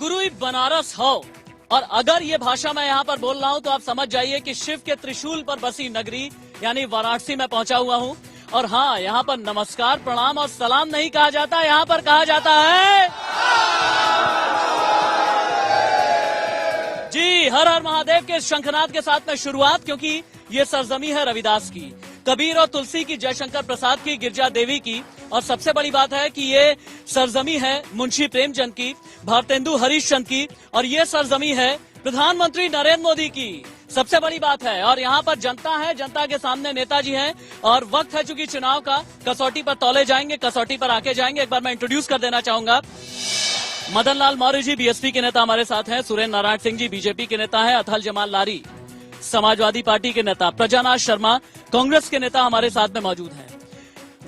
गुरुई बनारस हो। और अगर ये भाषा मैं यहाँ पर बोल रहा हूँ तो आप समझ जाइए कि शिव के त्रिशूल पर बसी नगरी यानी वाराणसी में पहुंचा हुआ हूँ। और हाँ, यहाँ पर नमस्कार, प्रणाम और सलाम नहीं कहा जाता, यहाँ पर कहा जाता है जी हर हर महादेव के शंखनाद के साथ में शुरुआत, क्योंकि ये सरजमी है रविदास की, कबीर और तुलसी की, जयशंकर प्रसाद की, गिरजा देवी की, और सबसे बड़ी बात है कि ये सरजमी है मुंशी प्रेमचंद की, भारतेंदु हरिश्चंद्र की, और ये सरजमी है प्रधानमंत्री नरेंद्र मोदी की। सबसे बड़ी बात है, और यहाँ पर जनता है, जनता के सामने नेताजी हैं, और वक्त है चूंकि चुनाव का, कसौटी पर तौले जाएंगे, कसौटी पर आके जाएंगे। एक बार मैं इंट्रोड्यूस कर देना चाहूंगा, मदन लाल मौर्य जी बीएसपी के नेता हमारे साथ हैं, सुरेंद्र नारायण सिंह जी बीजेपी के नेता हैं, अथल जमाल लारी समाजवादी पार्टी के नेता, प्रजानाथ शर्मा कांग्रेस के नेता हमारे साथ में मौजूद हैं।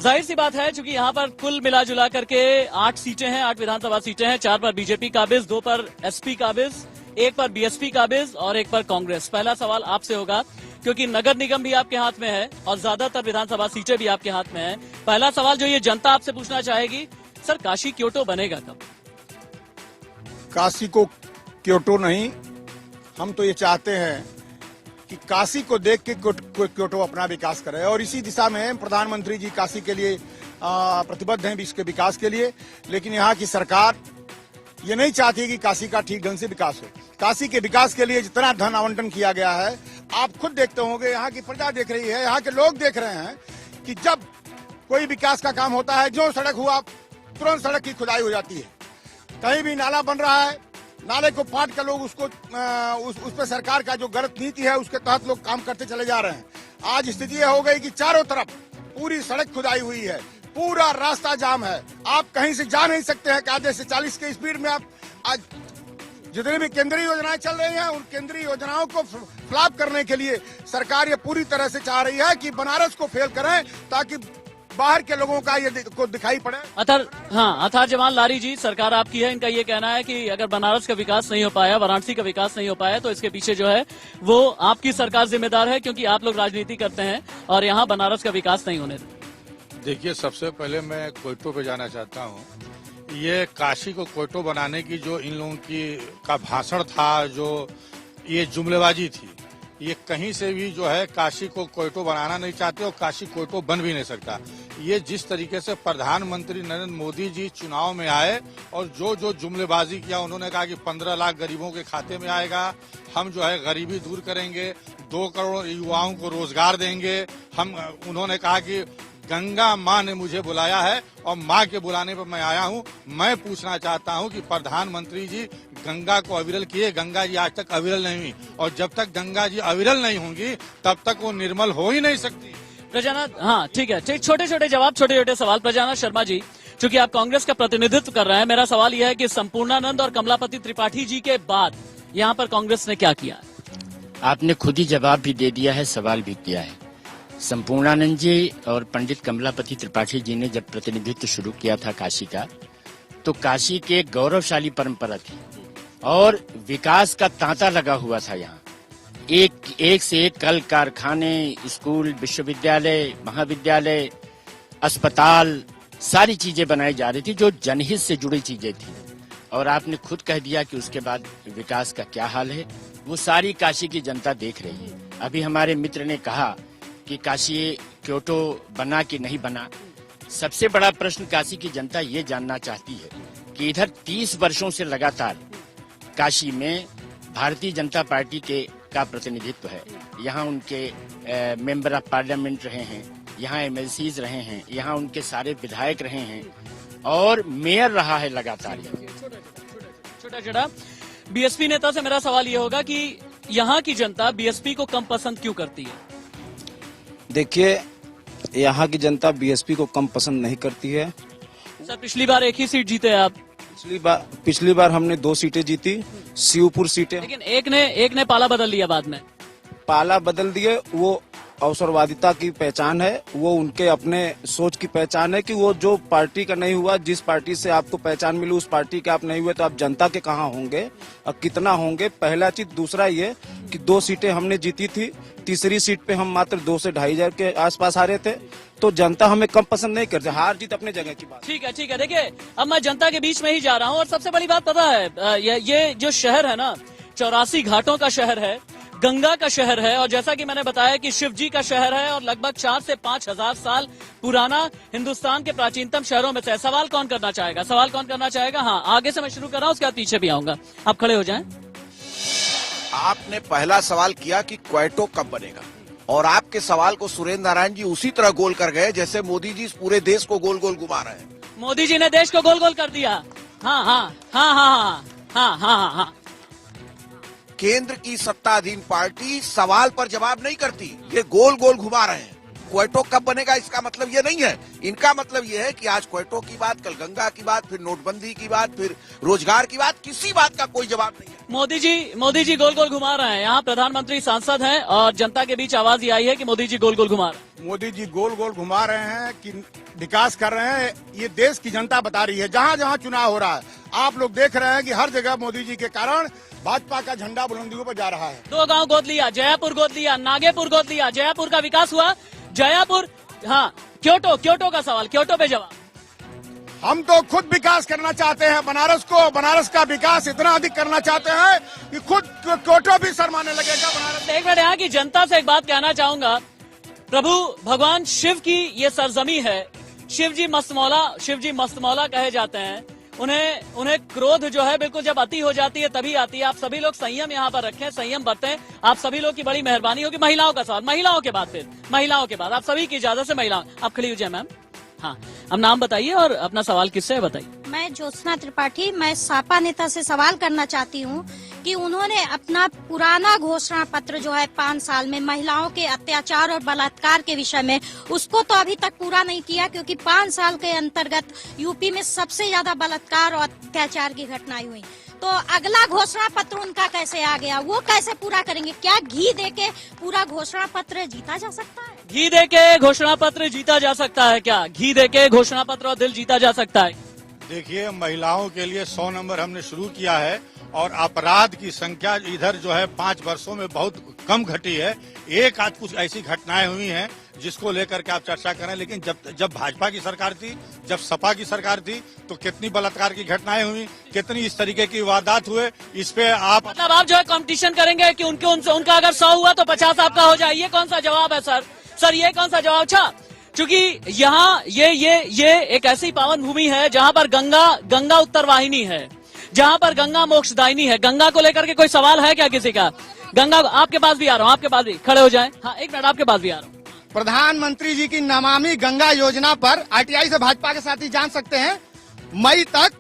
जाहिर सी बात है चूंकि यहाँ पर कुल मिला जुला करके 8 सीटें हैं, 8 विधानसभा सीटें हैं, 4 पर बीजेपी काबिज, 2 पर एसपी काबिज, 1 पर बीएसपी काबिज और 1 पर कांग्रेस। पहला सवाल आपसे होगा, क्योंकि नगर निगम भी आपके हाथ में है और ज्यादातर विधानसभा सीटें भी आपके हाथ में है। पहला सवाल जो ये जनता आपसे पूछना चाहेगी, सर काशी क्योटो बनेगा कब? काशी को क्योटो नहीं, हम तो ये चाहते हैं कि काशी को देख के क्योटो अपना विकास करे, और इसी दिशा में प्रधानमंत्री जी काशी के लिए प्रतिबद्ध हैं, इसके विकास के लिए। लेकिन यहाँ की सरकार ये नहीं चाहती कि काशी का ठीक ढंग से विकास हो। काशी के विकास के लिए जितना धन आवंटन किया गया है, आप खुद देखते होंगे, यहाँ की प्रजा देख रही है, यहाँ के लोग देख रहे हैं कि जब कोई विकास का काम होता है, जो सड़क हुआ तुरंत सड़क की खुदाई हो जाती है। कहीं भी नाला बन रहा है, नाले को पाट कर लोग उसको उस पर सरकार का जो गलत नीति है उसके तहत लोग काम करते चले जा रहे हैं। आज स्थिति यह हो गई कि चारों तरफ पूरी सड़क खुदाई हुई है, पूरा रास्ता जाम है, आप कहीं से जा नहीं सकते हैं। आधे से 40 के स्पीड में आप आज जितनी भी केंद्रीय योजनाएं चल रही हैं, उन केंद्रीय योजनाओं को फ्लॉप करने के लिए सरकार ये पूरी तरह से चाह रही है कि बनारस को फेल करें, ताकि बाहर के लोगों का ये को दिखाई पड़े। अथर जमाल लारी जी, सरकार आपकी है, इनका ये कहना है कि अगर बनारस का विकास नहीं हो पाया, वाराणसी का विकास नहीं हो पाया, तो इसके पीछे जो है वो आपकी सरकार जिम्मेदार है, क्योंकि आप लोग राजनीति करते हैं और यहाँ बनारस का विकास नहीं होने देते। देखिए, सबसे पहले मैं क्योटो पे जाना चाहता हूँ। ये काशी को क्योटो बनाने की जो इन लोगों की का भाषण था, जो ये जुमलेबाजी थी, ये कहीं से भी जो है काशी को क्योटो बनाना नहीं चाहते और काशी क्योटो बन भी नहीं सकता। ये जिस तरीके से प्रधानमंत्री नरेंद्र मोदी जी चुनाव में आए और जो जुमलेबाजी किया, उन्होंने कहा कि 15 लाख गरीबों के खाते में आएगा, हम जो है गरीबी दूर करेंगे, 2 करोड़ युवाओं को रोजगार देंगे, उन्होंने कहा कि गंगा माँ ने मुझे बुलाया है और माँ के बुलाने पर मैं आया हूँ। मैं पूछना चाहता हूँ कि प्रधानमंत्री जी गंगा को अविरल किए, गंगा जी आज तक अविरल नहीं हुई, और जब तक गंगा जी अविरल नहीं होंगी तब तक वो निर्मल हो ही नहीं सकती। प्रजानाथ, हाँ ठीक है, छोटे छोटे जवाब, छोटे छोटे सवाल। प्रजानाथ शर्मा जी, चूंकि आप कांग्रेस का प्रतिनिधित्व कर रहे हैं, मेरा सवाल यह है कि संपूर्णानंद और कमलापति त्रिपाठी जी के बाद यहाँ पर कांग्रेस ने क्या किया? आपने खुद ही जवाब भी दे दिया है, सवाल भी किया है। संपूर्णानंद जी और पंडित कमलापति त्रिपाठी जी ने जब प्रतिनिधित्व शुरू किया था काशी का, तो काशी के गौरवशाली परंपरा थी और विकास का तांता लगा हुआ था। यहाँ एक से एक कल कारखाने, स्कूल, विश्वविद्यालय, महाविद्यालय, अस्पताल, सारी चीजें बनाई जा रही थी जो जनहित से जुड़ी चीजें थी। और आपने खुद कह दिया कि उसके बाद विकास का क्या हाल है, वो सारी काशी की जनता देख रही है। अभी हमारे मित्र ने कहा कि काशी क्योटो बना कि नहीं बना। सबसे बड़ा प्रश्न काशी की जनता ये जानना चाहती है कि इधर 30 वर्षों से लगातार काशी में भारतीय जनता पार्टी का प्रतिनिधित्व है। यहाँ उनके मेंबर ऑफ पार्लियामेंट रहे हैं, यहाँ एमएलसीज रहे हैं, यहाँ उनके सारे विधायक रहे हैं और मेयर रहा है लगातार। छोटा बीएसपी नेता से मेरा सवाल ये होगा कि यहाँ की जनता बीएसपी को कम पसंद क्यों करती है? देखिए, यहाँ की जनता बीएसपी को कम पसंद नहीं करती है। सर, पिछली बार एक ही सीट जीते आप। पिछली बार हमने 2 सीटें जीती, शिवपुर सीटें, लेकिन एक ने पाला बदल लिया। बाद में पाला बदल दिए। वो अवसरवादिता की पहचान है, वो उनके अपने सोच की पहचान है कि वो जो पार्टी का नहीं हुआ, जिस पार्टी से आपको पहचान मिली उस पार्टी के आप नहीं हुए तो आप जनता के कहाँ होंगे और कितना होंगे। पहला चीज। दूसरा ये कि 2 सीटें हमने जीती थी, तीसरी सीट पे हम मात्र 2 से 2,500 के आसपास आ रहे थे। तो जनता हमें कम पसंद नहीं करती। हार जीत अपने जगह की बात। ठीक है। देखिए, अब मैं जनता के बीच में ही जा रहा हूँ और सबसे बड़ी बात पता है, ये जो शहर है ना, 84 घाटों का शहर है, गंगा का शहर है, और जैसा कि मैंने बताया कि शिव जी का शहर है, और लगभग 4 से 5 हजार साल पुराना हिंदुस्तान के प्राचीनतम शहरों में से। सवाल कौन करना चाहेगा? हाँ, आगे से मैं शुरू कर रहा हूँ, उसके बाद पीछे भी आऊंगा। आप खड़े हो जाएं। आपने पहला सवाल किया कि क्वेटो कब बनेगा, और आपके सवाल को सुरेंद्र नारायण जी उसी तरह गोल कर गए जैसे मोदी जी इस पूरे देश को गोल गोल घुमा रहे हैं। मोदी जी ने देश को गोल गोल कर दिया। हाँ। केंद्र की सत्ताधीन पार्टी सवाल पर जवाब नहीं करती, ये गोल गोल घुमा रहे हैं। क्वेटो कब बनेगा इसका मतलब ये नहीं है। इनका मतलब ये है कि आज क्वेटो की बात, कल गंगा की बात, फिर नोटबंदी की बात, फिर रोजगार की बात, किसी बात का कोई जवाब नहीं है। मोदी जी गोल गोल घुमा रहे हैं। यहाँ प्रधानमंत्री सांसद हैं और जनता के बीच आवाज ये आई है कि मोदी जी गोल गोल घुमा रहे हैं। मोदी जी गोल गोल घुमा रहे हैं कि विकास कर रहे हैं, ये देश की जनता बता रही है। जहाँ जहाँ चुनाव हो रहा है, आप लोग देख रहे हैं कि हर जगह मोदी जी के कारण भाजपा का झंडा बुलंदियों पर जा रहा है। 2 गांव गोद लिया, जयपुर गोद लिया, नागेपुर गोद लिया, जयपुर का विकास हुआ। जयपुर, हाँ, क्योटो का सवाल, क्योटो पे जवाब। हम तो खुद विकास करना चाहते हैं बनारस का विकास इतना अधिक करना चाहते हैं कि खुद क्योटो भी शर्माने लगेगा बनारस। एक मिनट, यहाँ की जनता से एक बात कहना चाहूंगा। प्रभु भगवान शिव की ये सरजमी है। शिव जी मस्तमौला कहे जाते हैं। उन्हें क्रोध जो है बिल्कुल जब अति हो जाती है तभी आती है। आप सभी लोग संयम यहाँ पर रखें, संयम बरतें। आप सभी लोग की बड़ी मेहरबानी होगी। महिलाओं का सवाल, महिलाओं के बाद आप सभी की इजाजत से महिलाओं। आप खड़ी हो जाए मैम। हाँ, अब नाम बताइए और अपना सवाल किससे है बताइए। मैं ज्योत्सना त्रिपाठी, मैं सापा नेता से सवाल करना चाहती हूँ कि उन्होंने अपना पुराना घोषणा पत्र जो है 5 साल में महिलाओं के अत्याचार और बलात्कार के विषय में, उसको तो अभी तक पूरा नहीं किया, क्योंकि 5 साल के अंतर्गत यूपी में सबसे ज्यादा बलात्कार और अत्याचार की घटनाएं हुई। तो अगला घोषणा पत्र उनका कैसे आ गया, वो कैसे पूरा करेंगे? क्या घी देके पूरा घोषणा पत्र जीता जा सकता है? घी देके घोषणा पत्र जीता जा सकता है क्या? घी देके घोषणा पत्र और दिल जीता जा सकता है? देखिए, महिलाओं के लिए 100 नंबर हमने शुरू किया है, और अपराध की संख्या इधर जो है 5 वर्षों में बहुत कम घटी है। एक आध कुछ ऐसी घटनाएं हुई हैं जिसको लेकर के आप चर्चा करें, लेकिन जब भाजपा की सरकार थी, जब सपा की सरकार थी, तो कितनी बलात्कार की घटनाएं हुई, कितनी इस तरीके की वारदात हुए। इस पे आप मतलब आप जो है कंपटीशन करेंगे कि उनका अगर 100 हुआ तो 50 आपका हो जाए, ये कौन सा जवाब है सर? ये कौन सा जवाब? अच्छा, क्योंकि यहाँ ये एक ऐसी पावन भूमि है जहाँ पर गंगा उत्तरवाहिनी है, जहाँ पर गंगा मोक्षदायिनी है। गंगा को लेकर के कोई सवाल है क्या किसी का? गंगा, आपके पास भी आ रहा हूँ, आपके पास भी खड़े हो जाएं। हाँ, एक मिनट, आपके पास भी आ रहा हूँ। प्रधानमंत्री जी की नमामि गंगा योजना पर आरटीआई से भाजपा के साथी जान सकते हैं, मई तक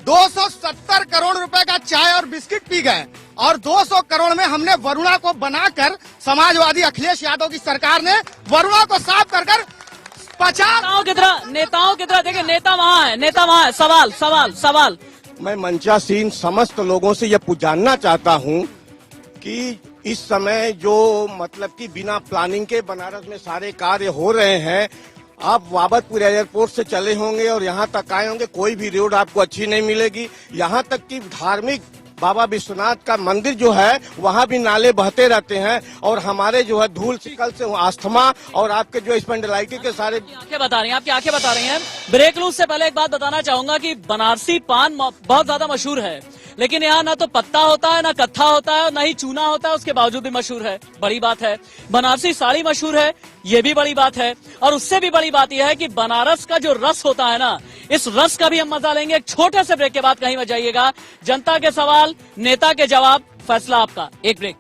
270 करोड़ रुपए का चाय और बिस्किट पी गए, और 200 करोड़ में हमने वरुणा को बनाकर, समाजवादी अखिलेश यादव की सरकार ने वरुणा को साफ कर 50 नेताओं की तरह देखिए, नेता वहाँ है। सवाल मैं मंचासीन समस्त लोगों से यह जानना चाहता हूं कि इस समय जो मतलब कि बिना प्लानिंग के बनारस में सारे कार्य हो रहे हैं, आप वाबतपुर एयरपोर्ट से चले होंगे और यहाँ तक आए होंगे, कोई भी रोड आपको अच्छी नहीं मिलेगी। यहाँ तक कि धार्मिक बाबा विश्वनाथ का मंदिर जो है वहाँ भी नाले बहते रहते हैं, और हमारे जो है धूल शिकल से अस्थमा और आपके जो स्पेंडिलाइटिस के सारे आपकी आंखें बता रही हैं। ब्रेक लूज से पहले एक बात बताना चाहूंगा कि बनारसी पान बहुत ज्यादा मशहूर है, लेकिन यहाँ ना तो पत्ता होता है, ना कत्था होता है, ना ही चूना होता है, उसके बावजूद भी मशहूर है। बड़ी बात है। बनारसी साड़ी मशहूर है, ये भी बड़ी बात है। और उससे भी बड़ी बात यह है कि बनारस का जो रस होता है ना, इस रस का भी हम मजा लेंगे। एक छोटे से ब्रेक के बाद कहीं मत जाइएगा। जनता के सवाल, नेता के जवाब, फैसला आपका। एक ब्रेक।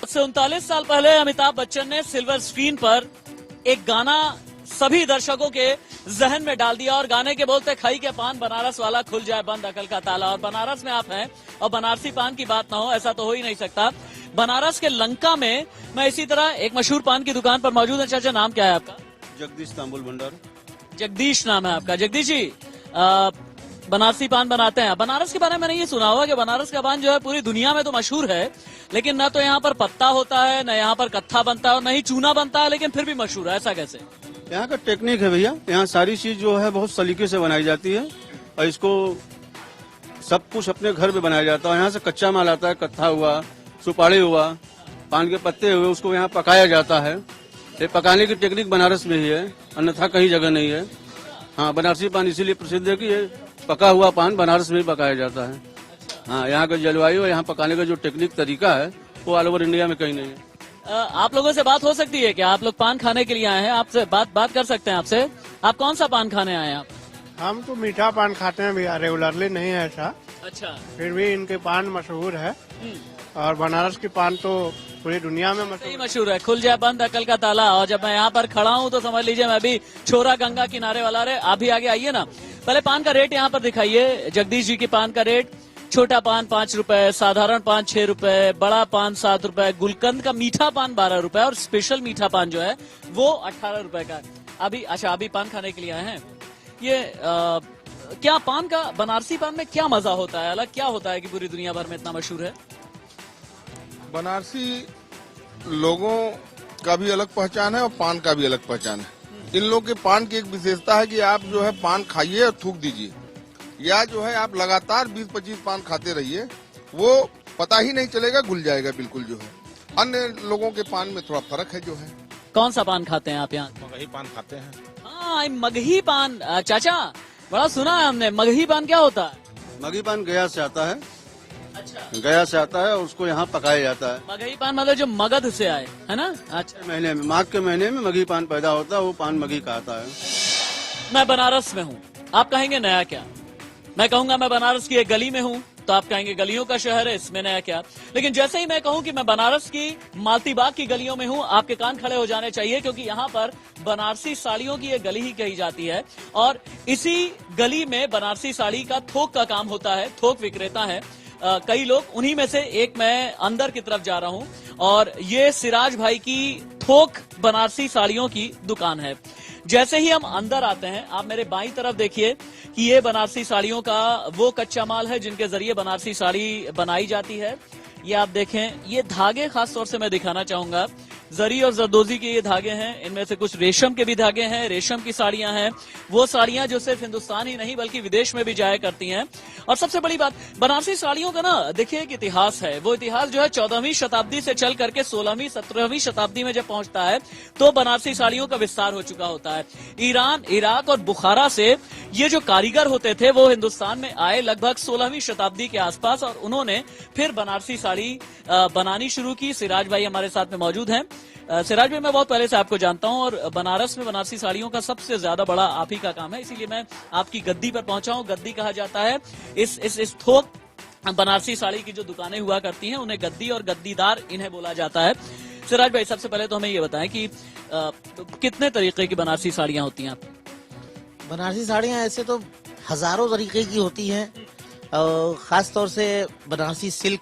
39 साल पहले अमिताभ बच्चन ने सिल्वर स्क्रीन पर एक गाना सभी दर्शकों के जहन में डाल दिया, और गाने के बोलते खाई के पान बनारस वाला खुल जाए बंद अकल का ताला। और बनारस में आप हैं और बनारसी पान की बात ना हो, ऐसा तो हो ही नहीं सकता। बनारस के लंका में मैं इसी तरह एक मशहूर पान की दुकान पर मौजूद है। चाचा, नाम क्या है आपका? जगदीश तांबुल भंडार। जगदीश नाम है आपका। जगदीश जी, बनारसी पान बनाते हैं। बनारस के बारे में मैंने ये सुना हुआ कि बनारस का पान जो है पूरी दुनिया में तो मशहूर है, लेकिन न तो यहाँ पर पत्ता होता है, न यहाँ पर कत्था बनता है, और न ही चूना बनता है, लेकिन फिर भी मशहूर है। ऐसा कैसे? यहाँ का टेक्निक है भैया, यहाँ सारी चीज जो है बहुत सलीके से बनाई जाती है, और इसको सब कुछ अपने घर में बनाया जाता है। यहाँ से कच्चा माल आता है, कत्था हुआ, सुपाड़ी हुआ, पान के पत्ते हुए, उसको यहाँ पकाया जाता है। ये पकाने की टेक्निक बनारस में ही है, अन्यथा कहीं जगह नहीं है। हाँ, बनारसी पान इसीलिए प्रसिद्ध है कि ये पका हुआ पान बनारस में ही पकाया जाता है। हाँ, यहाँ का जलवायु और यहाँ पकाने का जो टेक्निक तरीका है वो ऑल ओवर इंडिया में कहीं नहीं है। आप लोगों से बात हो सकती है क्या? आप लोग पान खाने के लिए आए हैं, आपसे बात कर सकते हैं आपसे। आप कौन सा पान खाने आए हैं आप? हम तो मीठा पान खाते हैं भैया, रेगुलरली नहीं है ऐसा, अच्छा। फिर भी इनके पान मशहूर है और बनारस की पान तो पूरी दुनिया में सही मशहूर है। खुल जाए बंद अकल का ताला। और जब मैं यहाँ पर खड़ा हूँ तो समझ लीजिए मैं भी छोरा गंगा किनारे वाला। रे आप भी आगे आइए ना। पहले पान का रेट यहाँ पर दिखाइए। जगदीश जी की पान का रेट, छोटा पान 5 रुपए, साधारण पान 6 रुपए, बड़ा पान 7 रुपए, गुलकंद का मीठा पान 12 रुपए और स्पेशल मीठा पान जो है वो 18 रुपए का। अभी पान खाने के लिए आए हैं। ये क्या पान का, बनारसी पान में क्या मजा होता है, अलग क्या होता है कि पूरी दुनिया भर में इतना मशहूर है? बनारसी लोगों का भी अलग पहचान है और पान का भी अलग पहचान है। इन लोगों के पान की एक विशेषता है कि आप जो है पान खाइए और थूक दीजिए, या जो है आप लगातार 20-25 पान खाते रहिए, वो पता ही नहीं चलेगा, घुल जाएगा बिल्कुल। जो है अन्य लोगों के पान में थोड़ा फर्क है जो है। कौन सा पान खाते हैं आप यहाँ? मगही पान खाते हैं। हाँ, मगही पान। चाचा, बड़ा सुना है हमने, मगही पान क्या होता है? मगही पान गया से आता है। अच्छा। गया से आता है और उसको यहाँ पकाया जाता है। मगही पान मतलब जो मगध से आए, है ना? अच्छा। महीने में, माघ के महीने में मगही पान पैदा होता है, वो पान मगही कहता है। मैं बनारस में हूँ, आप कहेंगे नया क्या? मैं कहूंगा मैं बनारस की एक गली में हूँ तो आप कहेंगे गलियों का शहर है, इसमें नया क्या? लेकिन जैसे ही मैं कहूं कि मैं बनारस की मालती बाग की गलियों में हूं, आपके कान खड़े हो जाने चाहिए, क्योंकि यहाँ पर बनारसी साड़ियों की एक गली ही कही जाती है और इसी गली में बनारसी साड़ी का थोक का काम होता है। थोक विक्रेता है कई लोग, उन्हीं में से एक मैं अंदर की तरफ जा रहा हूं और ये सिराज भाई की थोक बनारसी साड़ियों की दुकान है। जैसे ही हम अंदर आते हैं, आप मेरे बाईं तरफ देखिए कि ये बनारसी साड़ियों का वो कच्चा माल है जिनके जरिए बनारसी साड़ी बनाई जाती है। ये आप देखें, ये धागे खास तौर से मैं दिखाना चाहूंगा। जरी और जरदोजी के ये धागे हैं, इनमें से कुछ रेशम के भी धागे हैं, रेशम की साड़ियां हैं, वो साड़ियां जो सिर्फ हिंदुस्तान ही नहीं बल्कि विदेश में भी जाया करती हैं। और सबसे बड़ी बात, बनारसी साड़ियों का ना देखिए एक इतिहास है। वो इतिहास जो है 14वीं शताब्दी से चल करके 16वीं 17वीं शताब्दी में जब पहुंचता है तो बनारसी साड़ियों का विस्तार हो चुका होता है। ईरान, इराक और बुखारा से ये जो कारीगर होते थे वो हिंदुस्तान में आए लगभग 16वीं शताब्दी के आसपास और उन्होंने फिर बनारसी साड़ी बनानी शुरू की। सिराज भाई हमारे साथ में मौजूद हैं। सिराज भाई, मैं बहुत पहले से आपको जानता हूं और बनारस में बनारसी साड़ियों का सबसे ज्यादा बड़ा आप ही का काम है, इसीलिए मैं आपकी गद्दी पर पहुंचा हूं। गद्दी कहा जाता है इस थोक बनारसी साड़ी की जो दुकानें हुआ करती हैं उन्हें गद्दी और गद्दीदार इन्हें बोला जाता है। सिराज भाई, सबसे पहले तो हमें ये बताएं कि कितने तरीके की बनारसी साड़ियां होती हैं? बनारसी साड़ियां ऐसे तो हजारों तरीके की होती हैं, खास तौर से बनारसी सिल्क,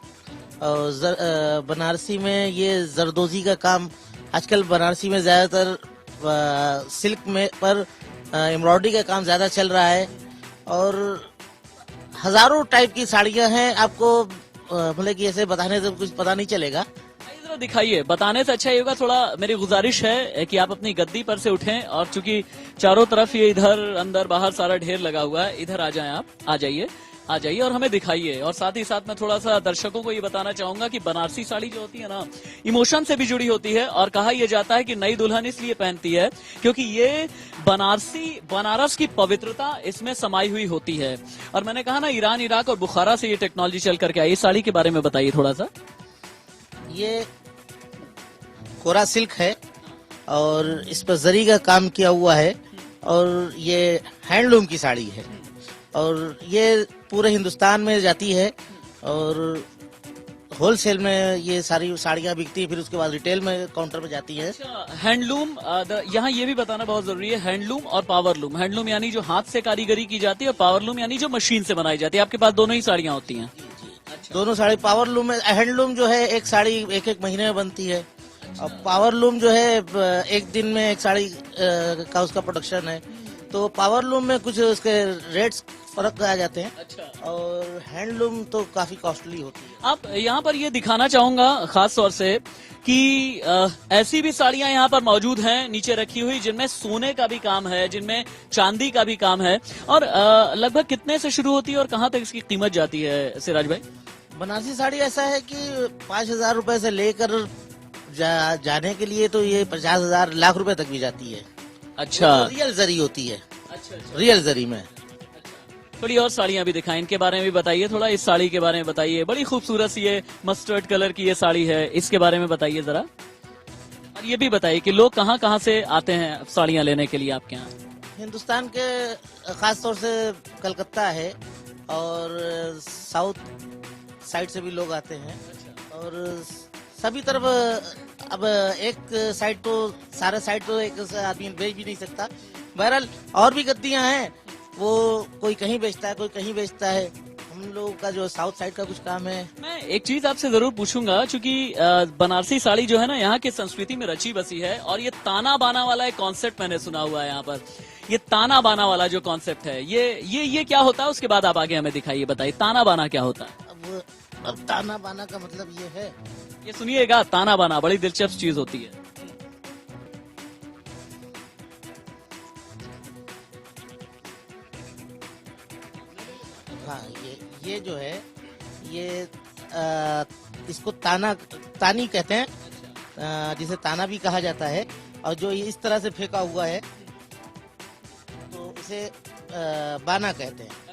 बनारसी में ये जरदोजी का काम आजकल बनारसी में ज्यादातर सिल्क में पर एम्ब्रॉयडरी का काम ज्यादा चल रहा है और हजारों टाइप की साड़ियां हैं। आपको मतलब कि ऐसे बताने से कुछ पता नहीं चलेगा। जरा दिखाइए, बताने से अच्छा ये होगा। थोड़ा मेरी गुजारिश है कि आप अपनी गद्दी पर से उठें और चूंकि चारों तरफ ये इधर अंदर बाहर सारा ढेर लगा हुआ है, इधर आ जाएं, आप आ जाइए और हमें दिखाइए। और साथ ही साथ मैं थोड़ा सा दर्शकों को ये बताना चाहूंगा कि बनारसी साड़ी जो होती है ना, इमोशन से भी जुड़ी होती है और कहा यह जाता है कि नई दुल्हन इसलिए पहनती है क्योंकि ये बनारस की पवित्रता इसमें समाई हुई होती है। और मैंने कहा ना, ईरान, इराक और बुखारा से ये टेक्नोलॉजी चल करके आई। इस साड़ी के बारे में बताइए थोड़ा सा। ये कोरा सिल्क है और इस पर जरी का काम किया हुआ है और ये हैंडलूम की साड़ी है और ये पूरे हिंदुस्तान में जाती है और होलसेल में ये सारी साड़ियां बिकती है, फिर उसके बाद रिटेल में काउंटर पे जाती है। हैंडलूम, यहाँ ये भी बताना बहुत जरूरी है, हैंडलूम और पावरलूम। हैंडलूम यानी जो हाथ से कारीगरी की जाती है और पावरलूम यानी जो मशीन से बनाई जाती है। आपके पास दोनों ही साड़ियाँ होती हैं? दोनों साड़ी। पावरलूम में, हैंडलूम जो है एक साड़ी एक महीने में बनती है और पावरलूम जो है एक दिन में एक साड़ी का उसका प्रोडक्शन है। तो पावरलूम में कुछ उसके रेट्स फर्क आ जाते हैं। अच्छा। और हैंडलूम तो काफी कॉस्टली होती है। आप यहाँ पर ये दिखाना चाहूंगा खास तौर से कि ऐसी भी साड़ियां यहाँ पर मौजूद हैं नीचे रखी हुई जिनमें सोने का भी काम है, जिनमें चांदी का भी काम है। और लगभग कितने से शुरू होती है और कहाँ तक इसकी कीमत जाती है सिराज भाई? बनारसी साड़ी ऐसा है कि 5,000 रुपए से लेकर जाने के लिए तो ये 50,000 लाख रुपए तक भी जाती है। अच्छा, वो रियल जरी होती है, अच्छा, रियल जरी में। थोड़ी और साड़ियां भी दिखाएं, इनके बारे में भी बताइए थोड़ा। इस साड़ी के बारे में बताइए, बड़ी खूबसूरत सी ये मस्टर्ड कलर की ये साड़ी है, इसके बारे में बताइए जरा। और ये भी बताइए कि लोग कहाँ कहाँ से आते हैं साड़ियां लेने के लिए आपके यहाँ। हिंदुस्तान के खास तौर से कलकत्ता है और साउथ साइड से भी लोग आते हैं और सभी तरफ। अब एक साइड तो सारा साइड तो एक आदमी बेच भी नहीं सकता। बहरहाल और भी गद्दियां हैं, वो कोई कहीं बेचता है, कोई कहीं बेचता है। हम लोगों का जो साउथ साइड का कुछ काम है। मैं एक चीज आपसे जरूर पूछूंगा, क्योंकि बनारसी साड़ी जो है ना यहाँ की संस्कृति में रची बसी है, और ये ताना बाना वाला एक कॉन्सेप्ट मैंने सुना हुआ है यहाँ पर। ये ताना बाना वाला जो कॉन्सेप्ट है, ये क्या होता है, उसके बाद आप आगे हमें दिखाइए, बताइए ताना बाना क्या होता है। अब ताना बाना का मतलब ये है, ये सुनिएगा, ताना बाना बड़ी दिलचस्प चीज होती है। हाँ, ये जो है ये इसको तानी कहते हैं, जिसे ताना भी कहा जाता है। और जो ये इस तरह से फेंका हुआ है तो इसे बाना कहते हैं।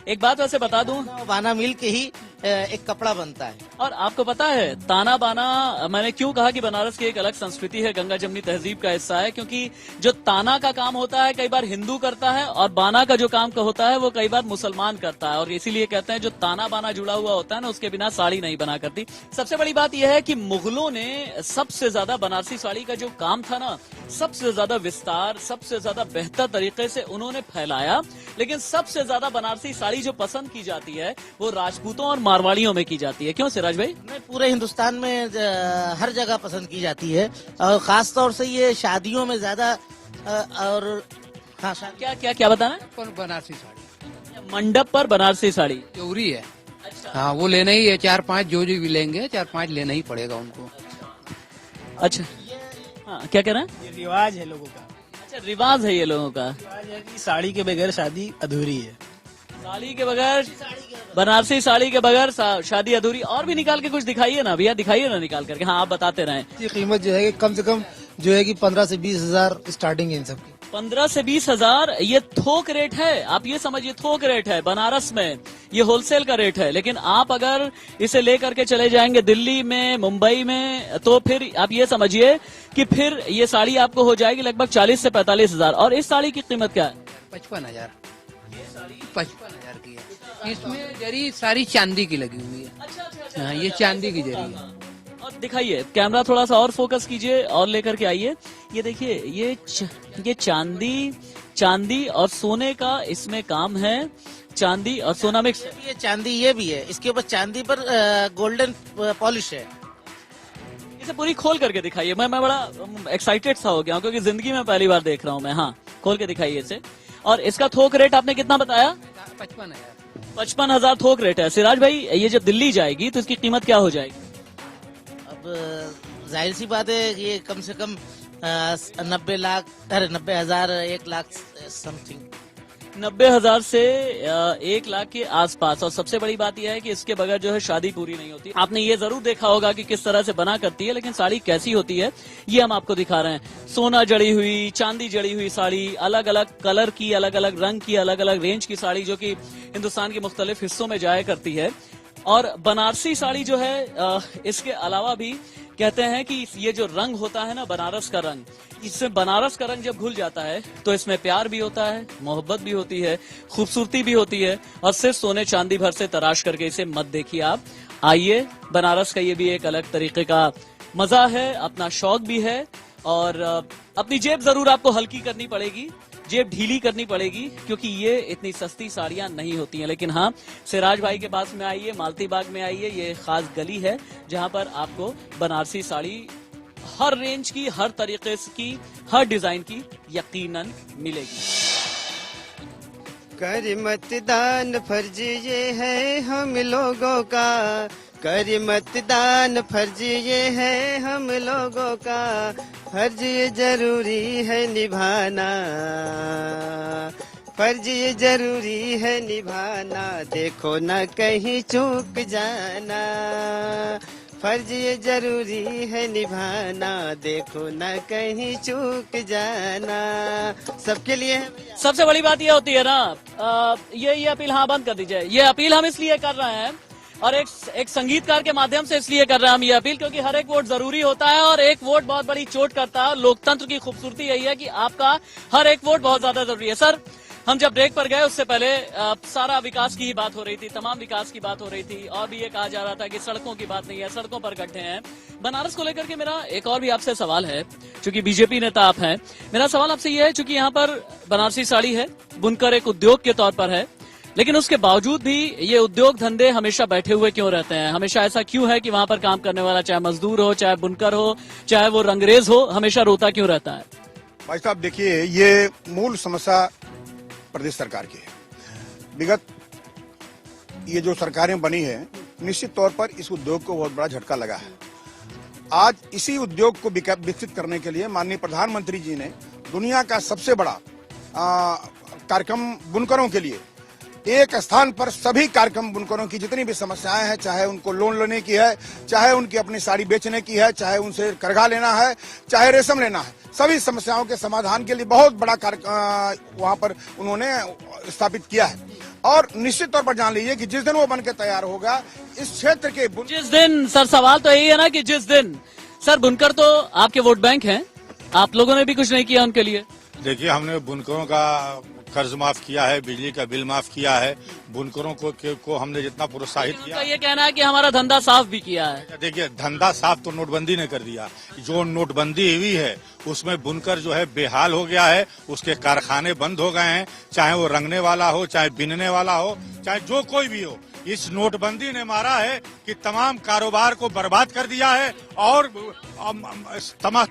एक बात वैसे बता दूं, बाना मिल के ही एक कपड़ा बनता है। और आपको पता है ताना बाना मैंने क्यों कहा कि बनारस की एक अलग संस्कृति है, गंगा जमनी तहजीब का हिस्सा है, क्योंकि जो ताना का काम होता है कई बार हिंदू करता है, और बाना का जो काम होता है वो कई बार मुसलमान करता है। और इसीलिए कहते हैं जो ताना बाना जुड़ा हुआ होता है ना, उसके बिना साड़ी नहीं बना करती। सबसे बड़ी बात यह है कि मुगलों ने सबसे ज्यादा बनारसी साड़ी का जो काम था ना, सबसे ज्यादा विस्तार, सबसे ज्यादा बेहतर तरीके से उन्होंने फैलाया। लेकिन सबसे ज्यादा बनारसी साड़ी जो पसंद की जाती है वो राजपूतों और मारवाड़ियों में की जाती है। क्यों सिराज भाई? पूरे हिंदुस्तान में हर जगह पसंद की जाती है, और खास तौर से ये शादियों में ज्यादा। और हाँ, क्या बताना? बनारसी साड़ी मंडप पर बनारसी साड़ी जरूरी है। हाँ, वो लेना ही है। 4-5 जो भी लेंगे 4-5 लेना ही पड़ेगा उनको। अच्छा, हाँ, क्या कह रहे हैं? ये रिवाज है लोगों का। अच्छा, रिवाज है ये लोगों का। रिवाज है कि साड़ी के बगैर शादी अधूरी है। साड़ी के बगैर, बनारसी साड़ी के बगैर शादी अधूरी। और भी निकाल के कुछ दिखाइए ना भैया, दिखाइए ना निकाल करके। हाँ, आप बताते रहें। ये कीमत जो है कम से कम जो है कि 15 से 20 हजार स्टार्टिंग है इन सबकी। 15 से 20 हजार ये थोक रेट है। आप ये समझिए, थोक रेट है बनारस में, ये होलसेल का रेट है। लेकिन आप अगर इसे लेकर के चले जाएंगे दिल्ली में, मुंबई में, तो फिर आप ये समझिए कि फिर ये साड़ी आपको हो जाएगी लगभग 40 से 45 हजार। और इस साड़ी की कीमत क्या है? 55,000। 55,000 की है। इसमें जरी सारी चांदी की लगी हुई है। हाँ, ये चांदी की जरी है। और दिखाइए, कैमरा थोड़ा सा और फोकस कीजिए और लेकर के आइए। ये देखिए, ये चांदी और सोने का इसमें काम है। चांदी और सोना मिक्स। ये चांदी ये भी है, इसके ऊपर चांदी पर गोल्डन पॉलिश है। इसे पूरी खोल करके दिखाइए। मैं बड़ा एक्साइटेड सा हो गया हूँ, क्योंकि जिंदगी में पहली बार देख रहा हूँ मैं। हाँ, खोल के दिखाइए इसे। और इसका थोक रेट आपने कितना बताया? 55,000। 55,000 थोक रेट है। सिराज भाई, ये जब दिल्ली जाएगी तो इसकी कीमत क्या हो जाएगी? अब जाहिर सी बात है, ये कम से कम 90 लाख, 90 हजार, 1 लाख समथिंग। 90,000 से 1 लाख के आसपास। और सबसे बड़ी बात यह है कि इसके बगैर जो है शादी पूरी नहीं होती। आपने ये जरूर देखा होगा कि किस तरह से बना करती है, लेकिन साड़ी कैसी होती है ये हम आपको दिखा रहे हैं। सोना जड़ी हुई, चांदी जड़ी हुई साड़ी, अलग अलग कलर की, अलग अलग रंग की, अलग अलग रेंज की साड़ी, जो कि हिंदुस्तान के मुख्तलिफ हिस्सों में जाया करती है। और बनारसी साड़ी जो है, इसके अलावा भी कहते हैं कि ये जो रंग होता है ना, बनारस का रंग, इससे बनारस का रंग जब घुल जाता है तो इसमें प्यार भी होता है, मोहब्बत भी होती है, खूबसूरती भी होती है। और सिर्फ सोने चांदी भर से तराश करके इसे मत देखिए आप। आइए, बनारस का ये भी एक अलग तरीके का मजा है, अपना शौक भी है। और अपनी जेब जरूर आपको हल्की करनी पड़ेगी, जेब ढीली करनी पड़ेगी, क्योंकि ये इतनी सस्ती साड़ियां नहीं होती हैं। लेकिन हाँ, सिराज भाई के पास में आइए, मालती बाग में आइए। ये खास गली है जहां पर आपको बनारसी साड़ी हर रेंज की, हर तरीके की, हर डिजाइन की यकीनन मिलेगी। कर मतदान फर्ज ये है हम लोगों का, कर मतदान फर्ज ये है हम लोगों का, फर्ज ये जरूरी है निभाना, फर्ज ये जरूरी है निभाना, देखो न कहीं चूक जाना, फर्ज ये जरूरी है निभाना, देखो न कहीं चूक जाना, सबके लिए है भैया। सबसे बड़ी बात ये होती है ना, ये अपील हाँ बंद कर दीजिए। ये अपील हम इसलिए कर रहे हैं और एक संगीतकार के माध्यम से इसलिए कर रहे हैं हम ये अपील, क्योंकि हर एक वोट जरूरी होता है और एक वोट बहुत बड़ी चोट करता है। लोकतंत्र की खूबसूरती यही है कि आपका हर एक वोट बहुत ज्यादा जरूरी है। सर, हम जब ब्रेक पर गए उससे पहले सारा विकास की ही बात हो रही थी, तमाम विकास की बात हो रही थी और भी ये कहा जा रहा था कि सड़कों की बात नहीं है, सड़कों पर गड्ढे हैं। बनारस को लेकर के मेरा एक और भी आपसे सवाल है, चूंकि बीजेपी नेता आप हैं, मेरा सवाल आपसे ये है, चूंकि यहाँ पर बनारसी साड़ी है, बुनकर एक उद्योग के तौर पर है, लेकिन उसके बावजूद भी ये उद्योग धंधे हमेशा बैठे हुए क्यों रहते हैं? हमेशा ऐसा क्यों है कि वहां पर काम करने वाला, चाहे मजदूर हो, चाहे बुनकर हो, चाहे वो रंगरेज हो, हमेशा रोता क्यों रहता है? भाई साहब देखिए, ये मूल समस्या प्रदेश सरकार की है। विगत ये जो सरकारें बनी है, निश्चित तौर पर इस उद्योग को बहुत बड़ा झटका लगा है। आज इसी उद्योग को विकसित करने के लिए माननीय प्रधानमंत्री जी ने दुनिया का सबसे बड़ा कार्यक्रम बुनकरों के लिए, एक स्थान पर सभी कार्यक्रम बुनकरों की जितनी भी समस्याएं हैं, चाहे उनको लोन लेने की है, चाहे उनकी अपनी साड़ी बेचने की है, चाहे उनसे करघा लेना है, चाहे रेशम लेना है, सभी समस्याओं के समाधान के लिए बहुत बड़ा वहां पर उन्होंने स्थापित किया है। और निश्चित तौर पर जान लीजिए कि जिस दिन वो बनकर तैयार होगा, इस क्षेत्र के जिस दिन, सर सवाल तो यही है ना कि जिस दिन, सर बुनकर तो आपके वोट बैंक हैं, आप लोगों ने भी कुछ नहीं किया उनके लिए। देखिए, हमने बुनकरों का कर्ज माफ किया है, बिजली का बिल माफ किया है, बुनकरों को हमने जितना प्रोत्साहित किया। ये कहना है कि हमारा धंधा साफ भी किया है। देखिए, धंधा साफ तो नोटबंदी ने कर दिया। जो नोटबंदी हुई है उसमें बुनकर जो है बेहाल हो गया है, उसके कारखाने बंद हो गए हैं, चाहे वो रंगने वाला हो, चाहे बिनने वाला हो, चाहे जो कोई भी हो। इस नोटबंदी ने मारा है कि तमाम कारोबार को बर्बाद कर दिया है और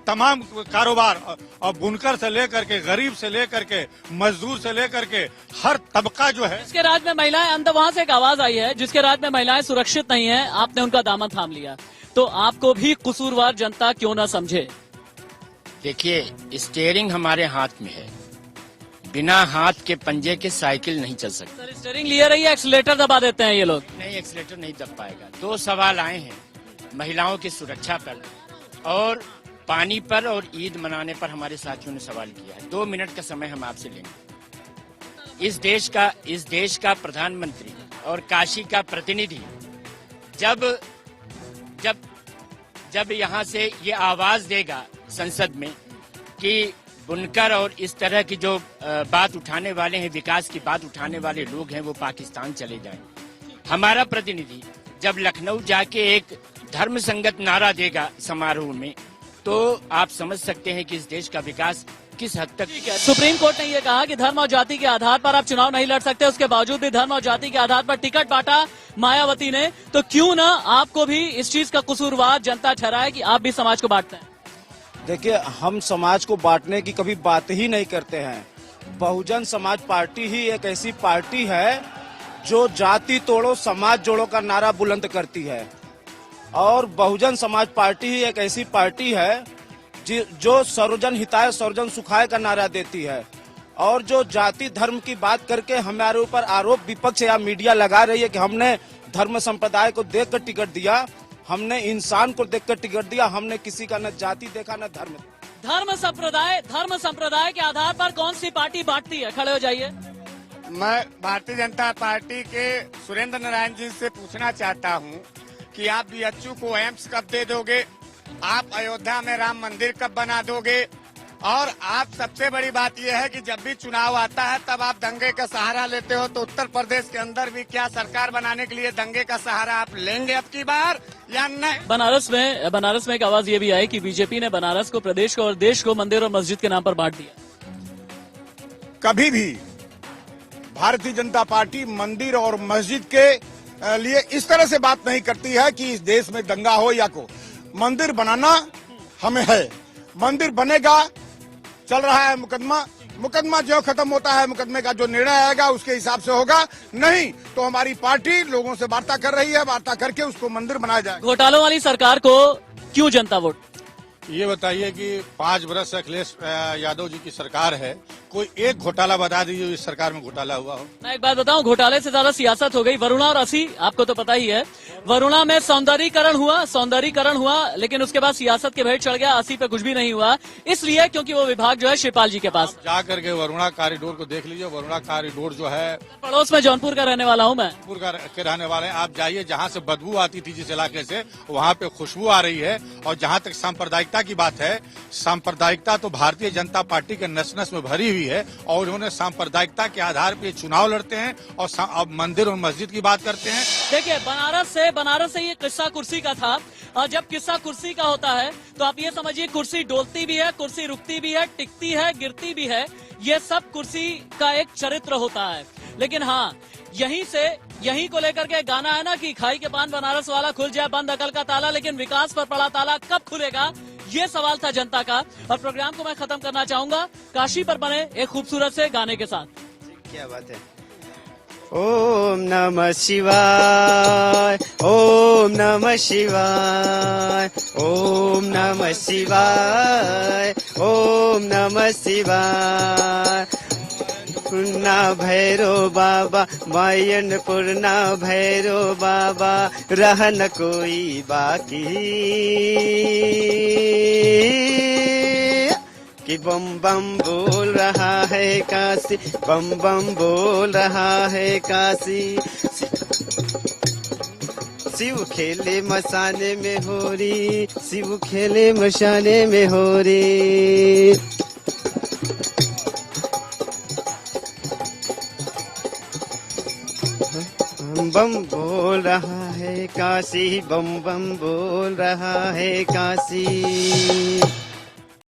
तमाम कारोबार, और बुनकर से लेकर के, गरीब से लेकर के, मजदूर से लेकर के हर तबका जो है। जिसके राज्य में महिलाएं, अंदर वहां से एक आवाज आई है, जिसके राज्य में महिलाएं सुरक्षित नहीं है, आपने उनका दामन थाम लिया, तो आपको भी कसूरवार जनता क्यों ना समझे? देखिए, स्टीयरिंग हमारे हाथ में है, बिना हाथ के पंजे के साइकिल नहीं चल सकती। सर, स्टीयरिंग लिए रही है, एक्सीलेटर दबा देते हैं ये लोग। नहीं, एक्सीलेटर नहीं दब पाएगा। दो सवाल आए हैं, महिलाओं की सुरक्षा पर और पानी पर और ईद मनाने पर हमारे साथियों ने सवाल किया है। 2 मिनट का समय हम आपसे लेंगे। इस देश का प्रधानमंत्री और काशी का प्रतिनिधि जब यहाँ से ये आवाज देगा संसद में कि बुनकर और इस तरह की जो बात उठाने वाले हैं, विकास की बात उठाने वाले लोग हैं, वो पाकिस्तान चले जाएं। हमारा प्रतिनिधि जब लखनऊ जाके एक धर्म संगत नारा देगा समारोह में, तो आप समझ सकते हैं कि इस देश का विकास किस हद तक। सुप्रीम कोर्ट ने यह कहा कि धर्म और जाति के आधार पर आप चुनाव नहीं लड़ सकते, उसके बावजूद भी धर्म और जाति के आधार पर टिकट बांटा मायावती ने, तो क्यों ना आपको भी इस चीज का कसूरवार जनता ठहराए कि आप भी समाज को बांटते हैं? देखिए, हम समाज को बांटने की कभी बात ही नहीं करते हैं। बहुजन समाज पार्टी ही एक ऐसी पार्टी है जो जाति तोड़ो समाज जोड़ो का नारा बुलंद करती है, और बहुजन समाज पार्टी ही एक ऐसी पार्टी है जो सर्वजन हिताय सर्वजन सुखाय का नारा देती है, और जो जाति धर्म की बात करके हमारे ऊपर आरोप विपक्ष या मीडिया लगा रही है कि हमने धर्म संप्रदाय को देखकर टिकट दिया, हमने इंसान को देखकर टिकट दिया, हमने किसी का न जाति देखा न धर्म। धर्म संप्रदाय के आधार पर कौन सी पार्टी बांटती है? खड़े हो जाइए। मैं भारतीय जनता पार्टी के सुरेंद्र नारायण जी से पूछना चाहता हूं कि आप बीएचयू को एम्स कब दे दोगे, आप अयोध्या में राम मंदिर कब बना दोगे, और आप सबसे बड़ी बात यह है कि जब भी चुनाव आता है तब आप दंगे का सहारा लेते हो, तो उत्तर प्रदेश के अंदर भी क्या सरकार बनाने के लिए दंगे का सहारा आप लेंगे अब की बार या नहीं? बनारस में एक आवाज ये भी आई कि बीजेपी ने बनारस को, प्रदेश को और देश को मंदिर और मस्जिद के नाम पर बांट दिया। कभी भी भारतीय जनता पार्टी मंदिर और मस्जिद के लिए इस तरह से बात नहीं करती है कि इस देश में दंगा हो या को। मंदिर बनाना हमें है, मंदिर बनेगा, चल रहा है मुकदमा जो खत्म होता है, मुकदमे का जो निर्णय आएगा उसके हिसाब से होगा, नहीं तो हमारी पार्टी लोगों से वार्ता कर रही है, वार्ता करके उसको मंदिर बनाया जाए। घोटालों वाली सरकार को क्यों जनता वोट? ये बताइए कि 5 बरस से अखिलेश यादव जी की सरकार है, कोई एक घोटाला बता दीजिए इस सरकार में घोटाला हुआ हो। मैं एक बात बताऊं, घोटाले से ज्यादा सियासत हो गई। वरुणा और असी, आपको तो पता ही है, वरुणा में सौंदर्यीकरण हुआ, लेकिन उसके बाद सियासत के भेंट चढ़ गया। असी पे कुछ भी नहीं हुआ, इसलिए क्योंकि वो विभाग जो है शिवपाल जी के पास। जा करके वरुणा कॉरिडोर को देख लीजिए। वरुणा कॉरिडोर जो है, पड़ोस में जौनपुर का रहने वाला हूँ मैं, जौनपुर के रहने वाले हैं। आप जाइए, जहाँ से बदबू आती थी जिस इलाके से, वहाँ पे खुशबू आ रही है। और जहाँ तक सांप्रदायिकता की बात है, सांप्रदायिकता तो भारतीय जनता पार्टी के नस नस में भरी हुई है और उन्होंने सांप्रदायिकता के आधार पे चुनाव लड़ते हैं और अब मंदिर और मस्जिद की बात करते हैं। देखिए, बनारस से ये किस्सा कुर्सी का था। और जब किस्सा कुर्सी का होता है तो आप ये समझिए, कुर्सी डोलती भी है, कुर्सी रुकती भी है, टिकती है, गिरती भी है। ये सब कुर्सी का एक चरित्र होता है। लेकिन हाँ, यहीं को लेकर के गाना है ना कि खाई के पान बनारस वाला, खुल जाए बंद अकल का ताला। लेकिन विकास पर पड़ा ताला कब खुलेगा, ये सवाल था जनता का। और प्रोग्राम को मैं खत्म करना चाहूंगा काशी पर बने एक खूबसूरत से गाने के साथ। क्या बात है। ओम नमः शिवाय, ओम नमः शिवाय, ओम नमः शिवाय, ओम नमः शिवाय। पूर्णा भैरो बाबा, मायन पूर्णा भैरो बाबा, रह न कोई बाकी। कि बम बम बोल रहा है काशी, बम बम बोल रहा है काशी। शिव खेले मसाने में होरी, शिव खेले मशाने में होरी। बम बम बोल रहा है काशी, बम बम बोल रहा है काशी।